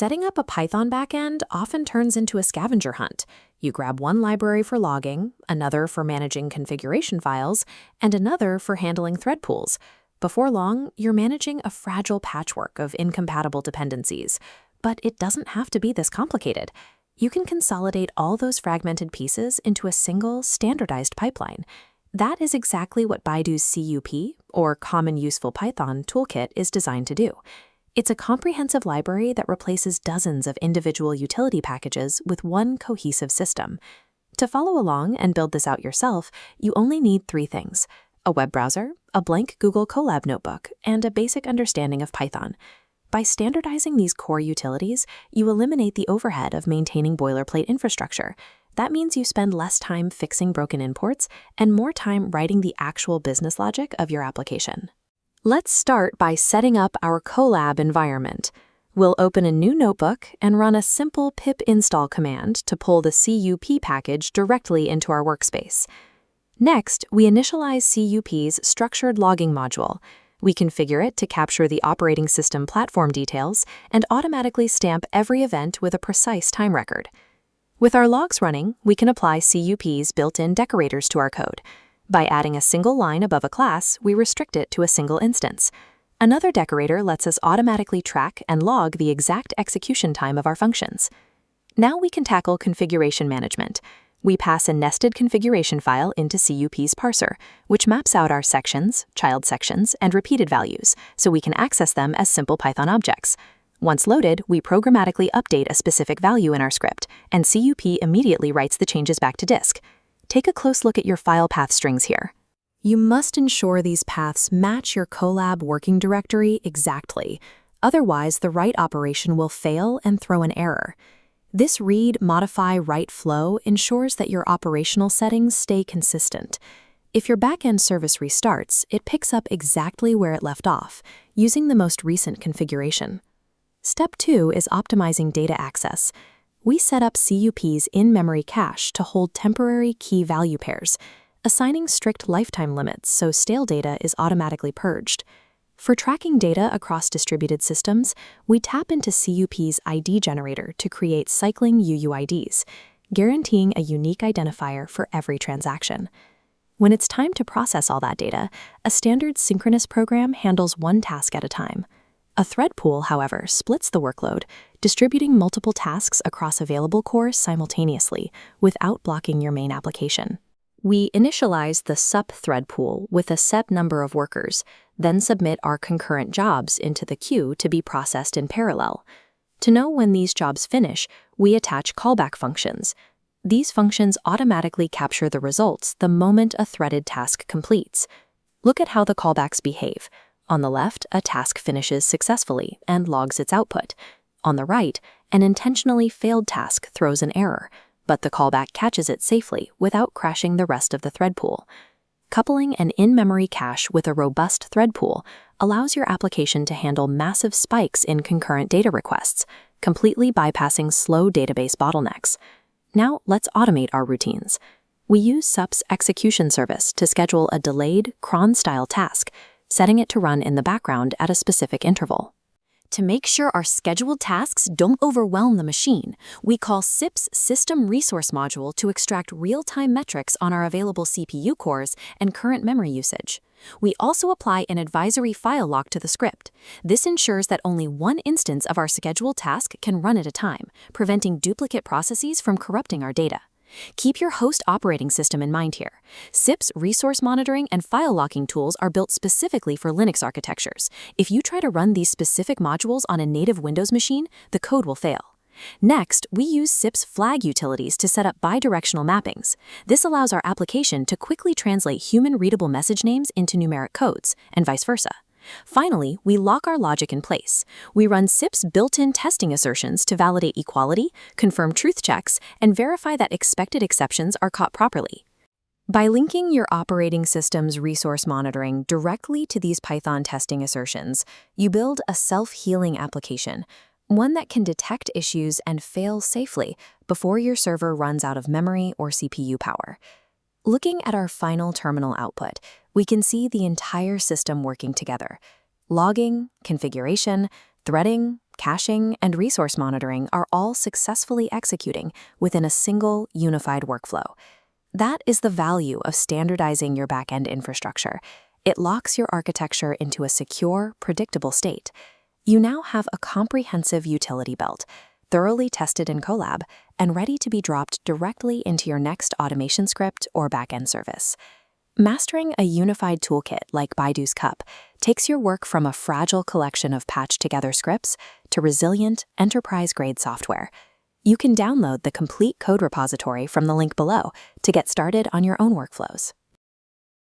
Setting up a Python backend often turns into a scavenger hunt. You grab one library for logging, another for managing configuration files, and another for handling thread pools. Before long, you're managing a fragile patchwork of incompatible dependencies. But it doesn't have to be this complicated. You can consolidate all those fragmented pieces into a single, standardized pipeline. That is exactly what Baidu's CUP, or Common Useful Python toolkit, is designed to do. It's a comprehensive library that replaces dozens of individual utility packages with one cohesive system. To follow along and build this out yourself, you only need three things: a web browser, a blank Google Colab notebook, and a basic understanding of Python. By standardizing these core utilities, you eliminate the overhead of maintaining boilerplate infrastructure. That means you spend less time fixing broken imports and more time writing the actual business logic of your application. Let's start by setting up our Colab environment. We'll open a new notebook and run a simple pip install command to pull the CUP package directly into our workspace. Next, we initialize CUP's structured logging module. We configure it to capture the operating system platform details and automatically stamp every event with a precise time record. With our logs running, we can apply CUP's built-in decorators to our code. By adding a single line above a class, we restrict it to a single instance. Another decorator lets us automatically track and log the exact execution time of our functions. Now we can tackle configuration management. We pass a nested configuration file into CUP's parser, which maps out our sections, child sections, and repeated values, so we can access them as simple Python objects. Once loaded, we programmatically update a specific value in our script, and CUP immediately writes the changes back to disk. Take a close look at your file path strings here. You must ensure these paths match your Colab working directory exactly. Otherwise, the write operation will fail and throw an error. This read, modify, write flow ensures that your operational settings stay consistent. If your backend service restarts, it picks up exactly where it left off, using the most recent configuration. Step 2 is optimizing data access. We set up CUP's in-memory cache to hold temporary key value pairs, assigning strict lifetime limits so stale data is automatically purged. For tracking data across distributed systems, we tap into CUP's ID generator to create cycling UUIDs, guaranteeing a unique identifier for every transaction. When it's time to process all that data, a standard synchronous program handles one task at a time. A thread pool, however, splits the workload, distributing multiple tasks across available cores simultaneously without blocking your main application. We initialize the SUP thread pool with a set number of workers, then submit our concurrent jobs into the queue to be processed in parallel. To know when these jobs finish, we attach callback functions. These functions automatically capture the results the moment a threaded task completes. Look at how the callbacks behave. On the left, a task finishes successfully and logs its output. On the right, an intentionally failed task throws an error, but the callback catches it safely without crashing the rest of the thread pool. Coupling an in-memory cache with a robust thread pool allows your application to handle massive spikes in concurrent data requests, completely bypassing slow database bottlenecks. Now, let's automate our routines. We use SUP's execution service to schedule a delayed, cron-style task, setting it to run in the background at a specific interval. To make sure our scheduled tasks don't overwhelm the machine, we call SIP's System Resource Module to extract real-time metrics on our available CPU cores and current memory usage. We also apply an advisory file lock to the script. This ensures that only one instance of our scheduled task can run at a time, preventing duplicate processes from corrupting our data. Keep your host operating system in mind here. SIP's resource monitoring and file locking tools are built specifically for Linux architectures. If you try to run these specific modules on a native Windows machine, the code will fail. Next, we use SIP's flag utilities to set up bidirectional mappings. This allows our application to quickly translate human-readable message names into numeric codes, and vice versa. Finally, we lock our logic in place. We run SIP's built-in testing assertions to validate equality, confirm truth checks, and verify that expected exceptions are caught properly. By linking your operating system's resource monitoring directly to these Python testing assertions, you build a self-healing application, one that can detect issues and fail safely before your server runs out of memory or CPU power. Looking at our final terminal output, we can see the entire system working together. Logging, configuration, threading, caching, and resource monitoring are all successfully executing within a single, unified workflow. That is the value of standardizing your backend infrastructure. It locks your architecture into a secure, predictable state. You now have a comprehensive utility belt, thoroughly tested in Colab, and ready to be dropped directly into your next automation script or backend service. Mastering a unified toolkit like Baidu's CUP takes your work from a fragile collection of patched-together scripts to resilient, enterprise-grade software. You can download the complete code repository from the link below to get started on your own workflows.